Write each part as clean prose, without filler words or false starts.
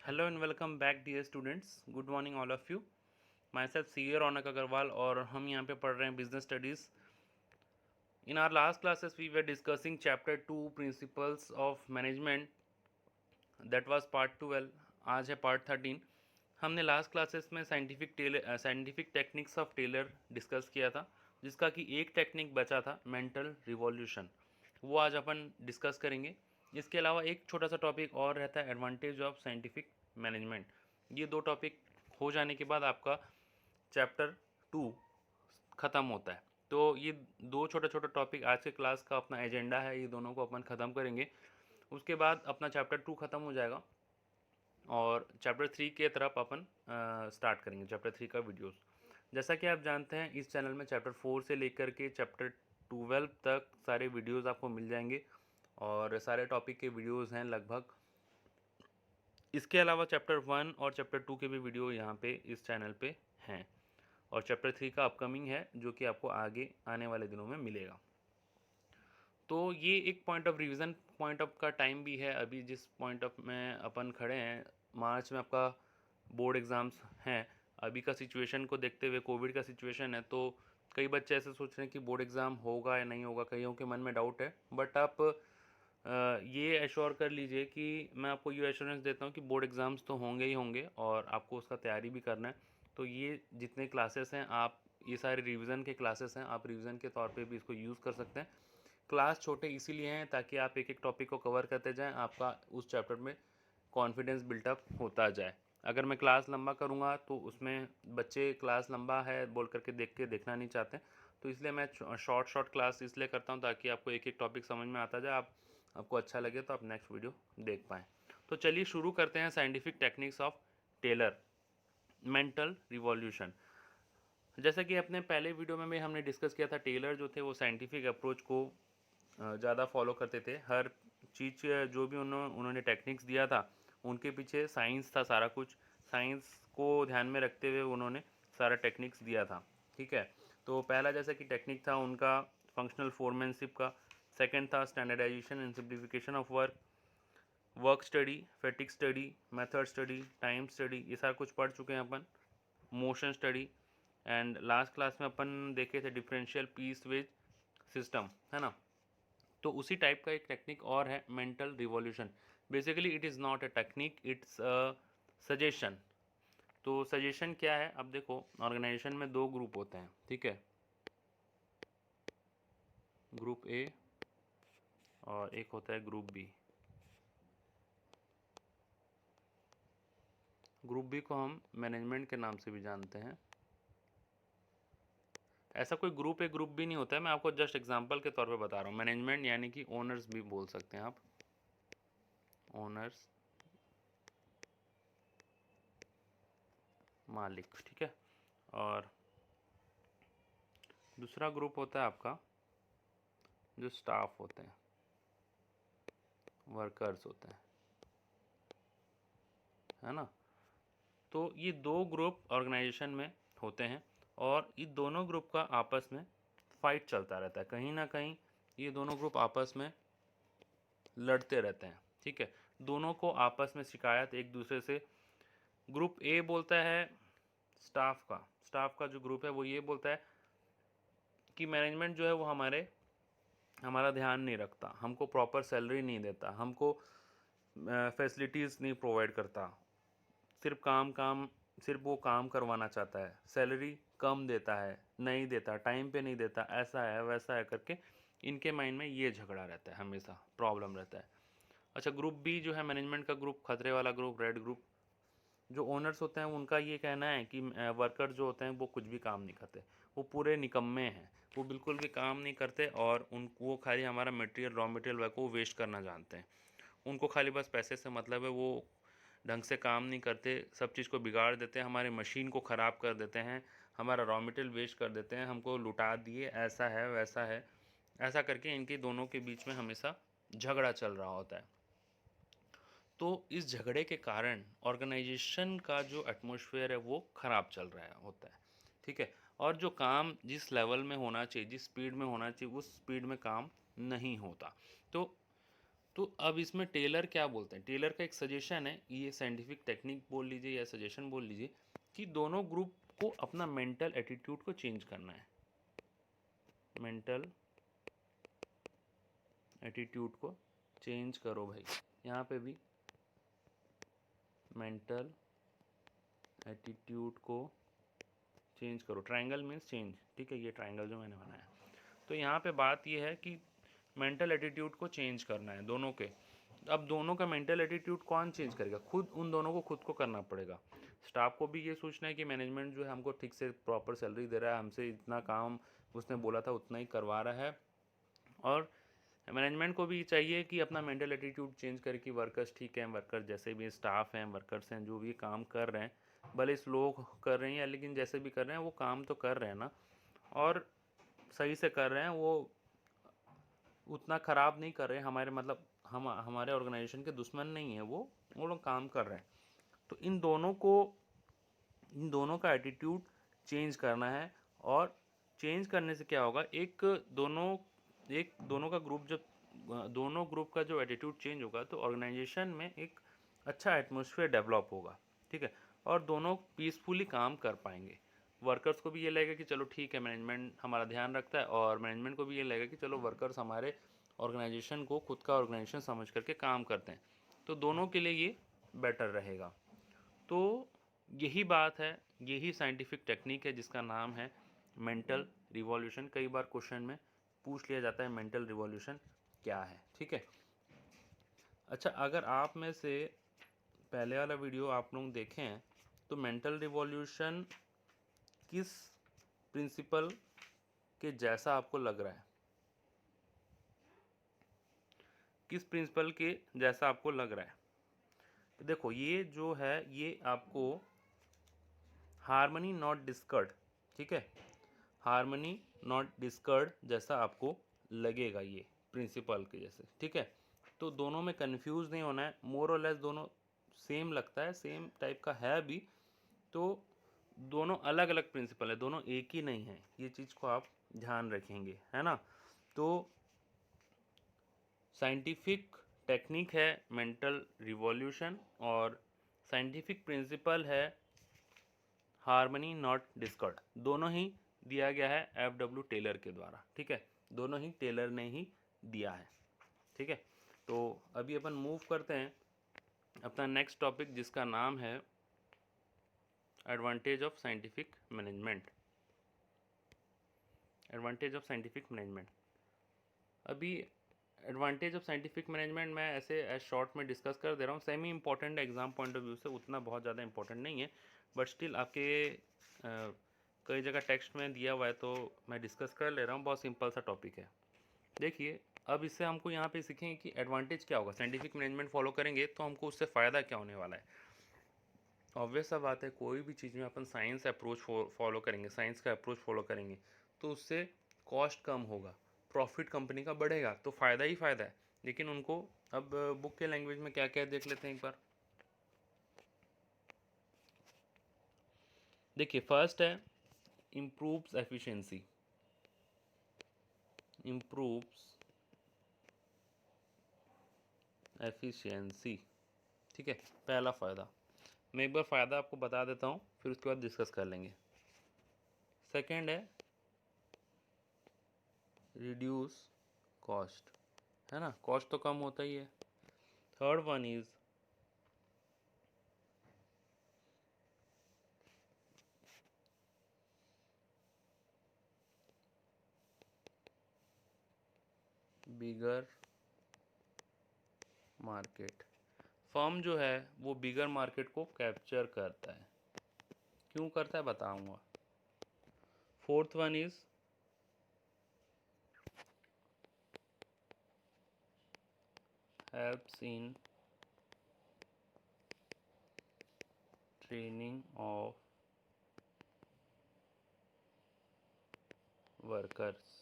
Hello and welcome back dear students. Good morning all of you. Myself CA रौनक अग्रवाल और हम यहाँ पे पढ़ रहे हैं business studies. In our last classes we were discussing chapter 2 principles of management. That was part 12. आज है part 13. हमने लास्ट क्लासेस में scientific techniques of Taylor discuss किया था, जिसका कि एक टेक्निक बचा था मेंटल रिवॉल्यूशन. वो आज अपन डिस्कस करेंगे. इसके अलावा एक छोटा सा टॉपिक और रहता है एडवांटेज ऑफ साइंटिफिक मैनेजमेंट. ये दो टॉपिक हो जाने के बाद आपका चैप्टर 2 ख़त्म होता है. तो ये दो छोटा छोटा टॉपिक आज के क्लास का अपना एजेंडा है, ये दोनों को अपन ख़त्म करेंगे. उसके बाद अपना चैप्टर 2 ख़त्म हो जाएगा और चैप्टर 3 के तरफ अपन स्टार्ट करेंगे चैप्टर 3 का वीडियोस. जैसा कि आप जानते हैं इस चैनल में चैप्टर 4 से लेकर के चैप्टर 12 तक सारे वीडियोस आपको मिल जाएंगे और सारे टॉपिक के वीडियोस हैं लगभग. इसके अलावा चैप्टर 1 और चैप्टर 2 के भी वीडियो यहाँ पे इस चैनल पे हैं और चैप्टर 3 का अपकमिंग है जो कि आपको आगे आने वाले दिनों में मिलेगा. तो ये एक point of revision point of का टाइम भी है. अभी जिस पॉइंट ऑफ में अपन खड़े हैं, मार्च में आपका बोर्ड एग्ज़ाम्स हैं. अभी का सिचुएशन को देखते हुए, कोविड का सिचुएशन है, तो कई बच्चे ऐसे सोच रहे हैं कि बोर्ड एग्ज़ाम होगा या नहीं होगा. कईयों के मन में डाउट है, बट आप ये एश्योर कर लीजिए कि मैं आपको ये एश्योरेंस देता हूँ कि बोर्ड एग्ज़ाम्स तो होंगे ही होंगे और आपको उसका तैयारी भी करना है. तो ये जितने क्लासेस हैं, आप ये सारे रिवीजन के क्लासेस हैं, आप रिवीजन के तौर पे भी इसको यूज़ कर सकते हैं. क्लास छोटे इसीलिए हैं ताकि आप एक एक टॉपिक को कवर करते जाएं, आपका उस चैप्टर में कॉन्फिडेंस बिल्टअप होता जाए. अगर मैं क्लास लंबा करूंगा तो उसमें बच्चे क्लास लंबा है बोल करके देखना नहीं चाहते. तो इसलिए मैं शॉर्ट क्लास इसलिए करता हूं ताकि आपको एक एक टॉपिक समझ में आता जाए, आपको अच्छा लगे तो आप नेक्स्ट वीडियो देख पाएँ. तो चलिए शुरू करते हैं scientific techniques of Taylor, mental revolution. जैसा कि अपने पहले वीडियो में भी हमने डिस्कस किया था, टेलर जो थे वो साइंटिफिक अप्रोच को ज़्यादा फॉलो करते थे. हर चीज़ जो भी उन्होंने टेक्निक्स दिया था उनके पीछे साइंस था. सारा कुछ साइंस को ध्यान में रखते हुए उन्होंने सारा टेक्निक्स दिया था. ठीक है. तो पहला जैसा कि टेक्निक था उनका फंक्शनल फोरमैनशिप का. सेकंड था standardisation and simplification of work study, fatigue study, method study, time study, ये सारा कुछ पढ़ चुके हैं अपन. Motion study and last class में अपन देखे थे डिफरेंशियल पीस वेज सिस्टम, है ना. तो उसी टाइप का एक टेक्निक और है mental revolution. Basically it is not a technique, it's a suggestion. तो सजेशन क्या है, अब देखो ऑर्गेनाइजेशन में दो ग्रुप होते हैं. ठीक है, ग्रुप ए और एक होता है ग्रुप बी. ग्रुप बी को हम मैनेजमेंट के नाम से भी जानते हैं. ऐसा कोई ग्रुप ए ग्रुप बी नहीं होता है, मैं आपको जस्ट एग्जांपल के तौर पे बता रहा हूँ. मैनेजमेंट यानी कि ओनर्स भी बोल सकते हैं आप, ओनर्स, मालिक. ठीक है. और दूसरा ग्रुप होता है आपका जो स्टाफ होते हैं, वर्कर्स होते हैं, है ना. तो ये दो ग्रुप ऑर्गेनाइजेशन में होते हैं और ये दोनों ग्रुप का आपस में फाइट चलता रहता है. कहीं ना कहीं ये दोनों ग्रुप आपस में लड़ते रहते हैं. ठीक है. दोनों को आपस में शिकायत एक दूसरे से. ग्रुप ए बोलता है स्टाफ का जो ग्रुप है वो ये बोलता है कि मैनेजमेंट जो है वो हमारा ध्यान नहीं रखता, हमको प्रॉपर सैलरी नहीं देता, हमको फैसिलिटीज़ नहीं प्रोवाइड करता, सिर्फ सिर्फ वो काम करवाना चाहता है, सैलरी कम देता है, नहीं देता, टाइम पे नहीं देता, ऐसा है वैसा है करके इनके माइंड में ये झगड़ा रहता है, हमेशा प्रॉब्लम रहता है. अच्छा, ग्रुप बी जो है मैनेजमेंट का ग्रुप, खतरे वाला ग्रुप, रेड ग्रुप, जो ओनर्स होते हैं उनका ये कहना है कि वर्कर जो होते हैं वो कुछ भी काम नहीं करते, वो पूरे निकम्मे हैं, वो बिल्कुल भी काम नहीं करते और वो खाली हमारा मटेरियल, रॉ मटेरियल को वेस्ट करना जानते हैं. उनको खाली बस पैसे से मतलब है. वो ढंग से काम नहीं करते, सब चीज़ को बिगाड़ देते हैं, हमारे मशीन को ख़राब कर देते हैं, हमारा रॉ मटेरियल वेस्ट कर देते हैं, हमको लुटा दिए, ऐसा है वैसा है, ऐसा करके इनके दोनों के बीच में हमेशा झगड़ा चल रहा होता है. तो इस झगड़े के कारण ऑर्गेनाइजेशन का जो एटमॉस्फेयर है वो ख़राब चल रहा होता है. ठीक है. और जो काम जिस लेवल में होना चाहिए, जिस स्पीड में होना चाहिए, उस स्पीड में काम नहीं होता. तो तो अब इसमें टेलर क्या बोलते हैं, टेलर का एक सजेशन है, ये साइंटिफिक टेक्निक बोल लीजिए या सजेशन बोल लीजिए, कि दोनों ग्रुप को अपना मेंटल एटीट्यूड को चेंज करना है, मेंटल एटीट्यूड को चेंज करो भाई। यहाँ पे भी मेंटल एटीट्यूड को चेंज करो, ट्रायंगल मीन्स चेंज, ठीक है, ये ट्रायंगल जो मैंने बनाया। तो यहाँ पे बात ये है कि मेंटल एटीट्यूड को चेंज करना है दोनों के। अब दोनों का मेंटल एटीट्यूड कौन चेंज करेगा, खुद, उन दोनों को खुद को करना पड़ेगा। स्टाफ को भी ये सोचना है कि मैनेजमेंट जो है हमको ठीक से प्रॉपर सैलरी दे रहा है, हमसे इतना काम उसने बोला था उतना ही करवा रहा है, और मैनेजमेंट को भी चाहिए कि अपना मेंटल एटीट्यूड चेंज करे कि वर्कर्स ठीक हैं, वर्कर्स जैसे भी स्टाफ हैं, वर्कर्स हैं, जो भी काम कर रहे हैं, भले स्लो कर रहे हैं या लेकिन जैसे भी कर रहे हैं वो काम तो कर रहे हैं ना, और सही से कर रहे हैं, वो उतना ख़राब नहीं कर रहे हैं, हमारे मतलब हम हमारे ऑर्गेनाइजेशन के दुश्मन नहीं है, वो लोग काम कर रहे हैं। तो इन दोनों का एटीट्यूड चेंज करना है, और चेंज करने से क्या होगा, एक दोनों का ग्रुप, जब दोनों ग्रुप का जो एटीट्यूड चेंज होगा तो ऑर्गेनाइजेशन में एक अच्छा एटमॉस्फेयर डेवलप होगा, ठीक है, और दोनों पीसफुली काम कर पाएंगे। वर्कर्स को भी ये लगेगा कि चलो ठीक है, मैनेजमेंट हमारा ध्यान रखता है, और मैनेजमेंट को भी ये लगेगा कि चलो वर्कर्स हमारे ऑर्गेनाइजेशन को खुद का ऑर्गेनाइजेशन समझ करके काम करते हैं, तो दोनों के लिए ये बेटर रहेगा। तो यही बात है, यही साइंटिफिक टेक्निक है जिसका नाम है मेंटल रिवॉल्यूशन। कई बार क्वेश्चन में पूछ लिया जाता है मेंटल रिवॉल्यूशन क्या है, ठीक है। अच्छा, अगर आप में से पहले वाला वीडियो आप लोग देखें हैं तो मेंटल रिवॉल्यूशन किस प्रिंसिपल के जैसा आपको लग रहा है, किस प्रिंसिपल के जैसा आपको लग रहा है? तो देखो, ये जो है ये आपको हार्मनी नॉट डिस्कर्ड, ठीक है, हार्मनी नॉट डिस्कर्ड जैसा आपको लगेगा, ये प्रिंसिपल के जैसे, ठीक है। तो दोनों में कंफ्यूज नहीं होना है, मोर और लेस दोनों सेम लगता है, सेम टाइप का है भी, तो दोनों अलग अलग प्रिंसिपल है, दोनों एक ही नहीं है, ये चीज़ को आप ध्यान रखेंगे, है ना। तो साइंटिफिक टेक्निक है मेंटल रिवॉल्यूशन, और साइंटिफिक प्रिंसिपल है हार्मनी नॉट डिस्कॉर्ड। दोनों ही दिया गया है F.W. टेलर के द्वारा, ठीक है, दोनों ही टेलर ने ही दिया है, ठीक है। तो अभी अपन मूव करते हैं अपना नेक्स्ट टॉपिक, जिसका नाम है advantage of scientific management. Advantage of scientific management. अभी एडवांटेज ऑफ साइंटिफिक मैनेजमेंट मैं ऐसे एज शॉर्ट में डिस्कस कर दे रहा हूँ, semi important exam point of view से, उतना बहुत ज़्यादा इंपॉर्टेंट नहीं है, बट स्टिल आपके कई जगह टेक्स्ट में दिया हुआ है तो मैं डिस्कस कर ले रहा हूँ, बहुत सिंपल सा टॉपिक है। देखिए, अब इससे हमको यहाँ पे सीखेंगे कि एडवांटेज क्या होगा, साइंटिफिक मैनेजमेंट फॉलो करेंगे तो हमको उससे फ़ायदा क्या होने वाला है। ऑब्वियस सा बात है, कोई भी चीज़ में अपन साइंस अप्रोच फॉलो करेंगे, साइंस का अप्रोच फॉलो करेंगे तो उससे कॉस्ट कम होगा, प्रॉफिट कंपनी का बढ़ेगा, तो फ़ायदा ही फ़ायदा है। लेकिन उनको अब बुक के लैंग्वेज में क्या क्या देख लेते हैं एक बार। देखिए, फर्स्ट है इम्प्रूव्स एफिशिएंसी, इम्प्रूव्स एफिशिएंसी, ठीक है, पहला फ़ायदा। मैं एक बार फ़ायदा आपको बता देता हूँ, फिर उसके बाद डिस्कस कर लेंगे। सेकेंड है रिड्यूस कॉस्ट, है ना, कॉस्ट तो कम होता ही है। Third one is bigger market. Firm जो है वो बिगर मार्केट को कैप्चर करता है, क्यों करता है बताऊंगा। Fourth one is helps in training of workers.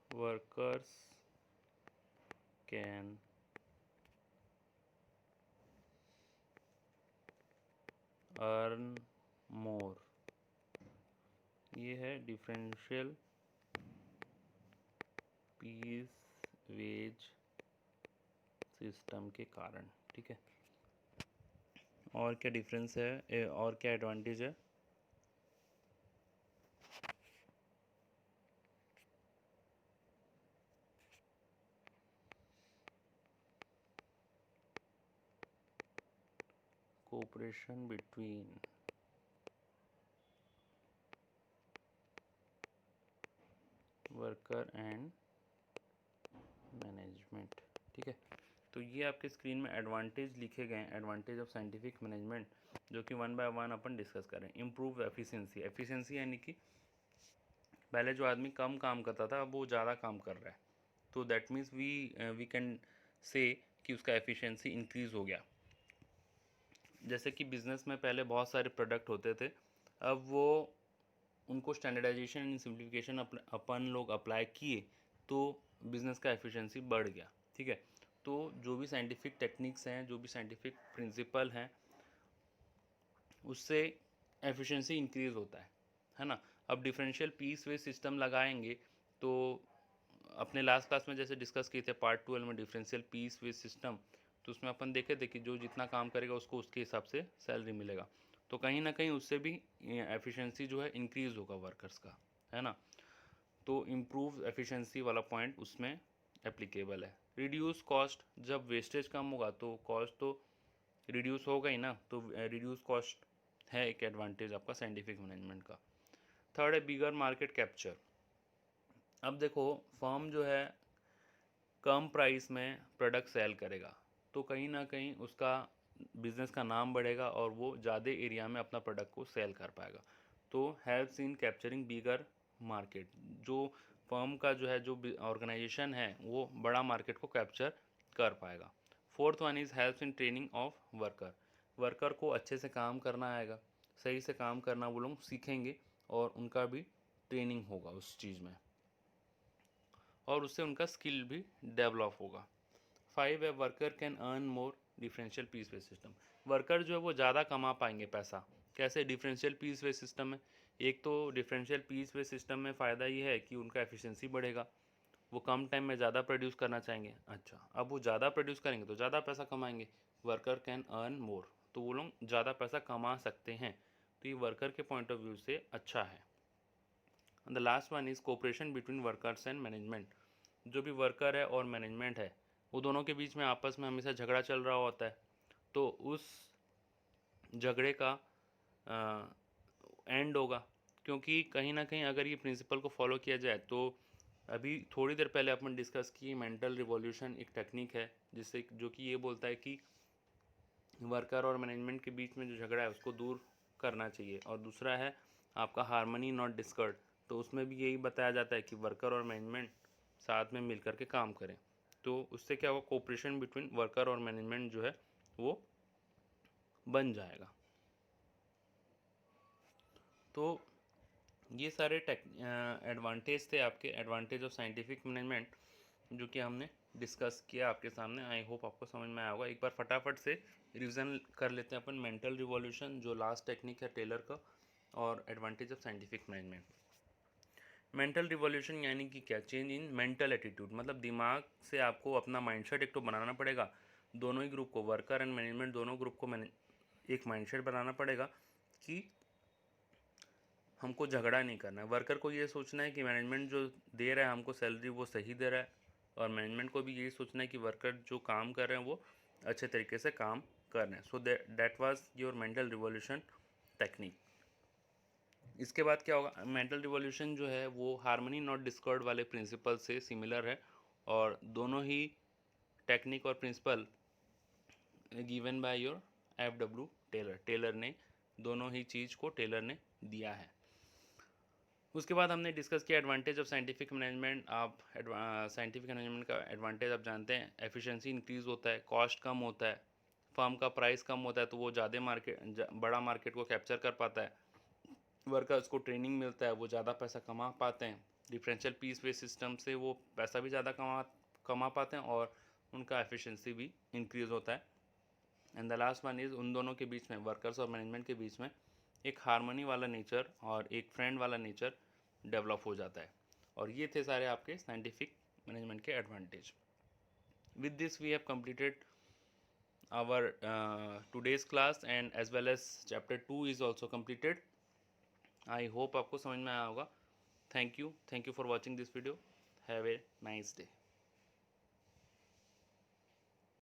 Workers can earn मोर, ये है डिफरेंशियल पीस वेज सिस्टम के कारण। ठीक है, और क्या डिफरेंस है और क्या एडवांटेज है? Cooperation between worker and management. ठीक है, तो ये आपके स्क्रीन में एडवांटेज लिखे गए हैं, एडवांटेज ऑफ साइंटिफिक मैनेजमेंट, जो कि one by one upon discuss करें। इम्प्रूव एफिशिएंसी, एफिशिएंसी यानी कि पहले जो आदमी कम काम करता था अब वो ज़्यादा काम कर रहा है, तो that means we can say कि उसका एफिशिएंसी इंक्रीज़ हो गया। जैसे कि बिज़नेस में पहले बहुत सारे प्रोडक्ट होते थे, अब वो उनको स्टैंडर्डाइजेशन एंड सिंप्लीफिकेशन अपन लोग अप्लाई किए तो बिज़नेस का एफिशिएंसी बढ़ गया। ठीक है, तो जो भी साइंटिफिक टेक्निक्स हैं, जो भी साइंटिफिक प्रिंसिपल हैं, उससे एफिशिएंसी इंक्रीज़ होता है ना। अब डिफरेंशियल पीस वेज सिस्टम लगाएंगे तो अपने लास्ट क्लास में जैसे डिस्कस किए थे पार्ट 12 में डिफरेंशियल पीस वेज सिस्टम, तो उसमें अपन देखे थे कि जो जितना काम करेगा उसको उसके हिसाब से सैलरी मिलेगा, तो कहीं ना कहीं उससे भी एफिशिएंसी जो है इंक्रीज़ होगा वर्कर्स का, है ना। तो इम्प्रूव एफिशिएंसी वाला पॉइंट उसमें एप्लीकेबल है। रिड्यूस कॉस्ट, जब वेस्टेज कम होगा तो कॉस्ट तो रिड्यूस होगा ही ना, तो रिड्यूस कॉस्ट है एक एडवांटेज आपका साइंटिफिक मैनेजमेंट का। थर्ड है बिगर मार्केट कैप्चर। अब देखो, फर्म जो है कम प्राइस में प्रोडक्ट सेल करेगा तो कहीं ना कहीं उसका बिजनेस का नाम बढ़ेगा और वो ज़्यादा एरिया में अपना प्रोडक्ट को सेल कर पाएगा, तो helps in capturing bigger market. जो फर्म का जो है, जो ऑर्गेनाइजेशन है, वो बड़ा मार्केट को कैप्चर कर पाएगा। Fourth one is helps in training of worker. Worker को अच्छे से काम करना आएगा, सही से काम करना वो लोग सीखेंगे और उनका भी ट्रेनिंग होगा उस चीज़ में, और उससे उनका स्किल भी डेवलप होगा। 5 है worker can earn more differential piece wage system. Worker जो है वो ज़्यादा कमा पाएंगे पैसा, कैसे? डिफरेंशियल पीस वेज सिस्टम में। एक तो डिफरेंशियल पीस वेज सिस्टम में फ़ायदा ये है कि उनका एफिशिएंसी बढ़ेगा, वो कम टाइम में ज़्यादा प्रोड्यूस करना चाहेंगे। अच्छा, अब वो ज़्यादा प्रोड्यूस करेंगे तो ज़्यादा पैसा कमाएंगे, वर्कर कैन अर्न मोर, तो वो लोग ज़्यादा पैसा कमा सकते हैं, तो ये वर्कर के पॉइंट ऑफ व्यू से अच्छा है। The last one is cooperation between workers and management. जो भी वर्कर है और मैनेजमेंट है, वो दोनों के बीच में आपस में हमेशा झगड़ा चल रहा होता है, तो उस झगड़े का एंड होगा, क्योंकि कहीं ना कहीं अगर ये प्रिंसिपल को फॉलो किया जाए तो अभी थोड़ी देर पहले अपन डिस्कस की मेंटल रिवॉल्यूशन एक टेक्निक है जिससे जो कि ये बोलता है कि वर्कर और मैनेजमेंट के बीच में जो झगड़ा है उसको दूर करना चाहिए। और दूसरा है आपका हारमनी नॉट डिस्कॉर्ड, तो उसमें भी यही बताया जाता है कि वर्कर और मैनेजमेंट साथ में मिलकर के काम करें, तो उससे क्या होगा, कोऑपरेशन बिटवीन वर्कर और मैनेजमेंट जो है वो बन जाएगा। तो ये सारे एडवांटेज थे आपके, एडवांटेज ऑफ साइंटिफिक मैनेजमेंट, जो कि हमने डिस्कस किया आपके सामने। आई होप आपको समझ में आया होगा। एक बार फटाफट से रिवीजन कर लेते हैं अपन। मेंटल रिवॉल्यूशन जो लास्ट टेक्निक है टेलर का, और advantage of scientific management. Mental revolution यानी कि क्या? चेंज इन मेंटल एटीट्यूड, मतलब दिमाग से आपको अपना माइंडसेट एक तो बनाना पड़ेगा। दोनों ही ग्रुप को, वर्कर एंड मैनेजमेंट दोनों ग्रुप को एक माइंडसेट बनाना पड़ेगा कि हमको झगड़ा नहीं करना है। वर्कर को ये सोचना है कि मैनेजमेंट जो दे रहा है हमको सैलरी वो सही दे रहा है, और मैनेजमेंट को भी यही सोचना है कि वर्कर जो काम कर रहे हैं वो अच्छे तरीके से काम कर रहे हैं। So that was your mental revolution technique. इसके बाद क्या होगा, मेंटल रिवॉल्यूशन जो है वो हार्मनी नॉट डिस्कॉर्ड वाले प्रिंसिपल से सिमिलर है, और दोनों ही टेक्निक और principle given by your F W. Taylor. Taylor ने दोनों ही चीज़ को टेलर ने दिया है। उसके बाद हमने डिस्कस किया एडवांटेज ऑफ साइंटिफिक मैनेजमेंट। आप साइंटिफिक मैनेजमेंट का एडवांटेज आप जानते हैं, एफिशिएंसी इंक्रीज़ होता है, कॉस्ट कम होता है, फर्म का प्राइस कम होता है तो वो ज़्यादा बड़ा मार्केट को कैप्चर कर पाता है, वर्कर्स को ट्रेनिंग मिलता है, वो ज़्यादा पैसा कमा पाते हैं। डिफरेंशियल पीस वेज सिस्टम से वो पैसा भी ज़्यादा कमा कमा पाते हैं और उनका एफिशिएंसी भी इंक्रीज़ होता है। And the last one is उन दोनों के बीच में, वर्कर्स और मैनेजमेंट के बीच में एक हारमोनी वाला नेचर और एक फ्रेंड वाला नेचर डेवलप हो जाता है। और ये थे सारे आपके साइंटिफिक मैनेजमेंट के advantage. With this we have completed our today's class, and as well as chapter 2 is also completed. I hope आपको समझ में आया होगा. Thank you for watching this video. Have a nice day.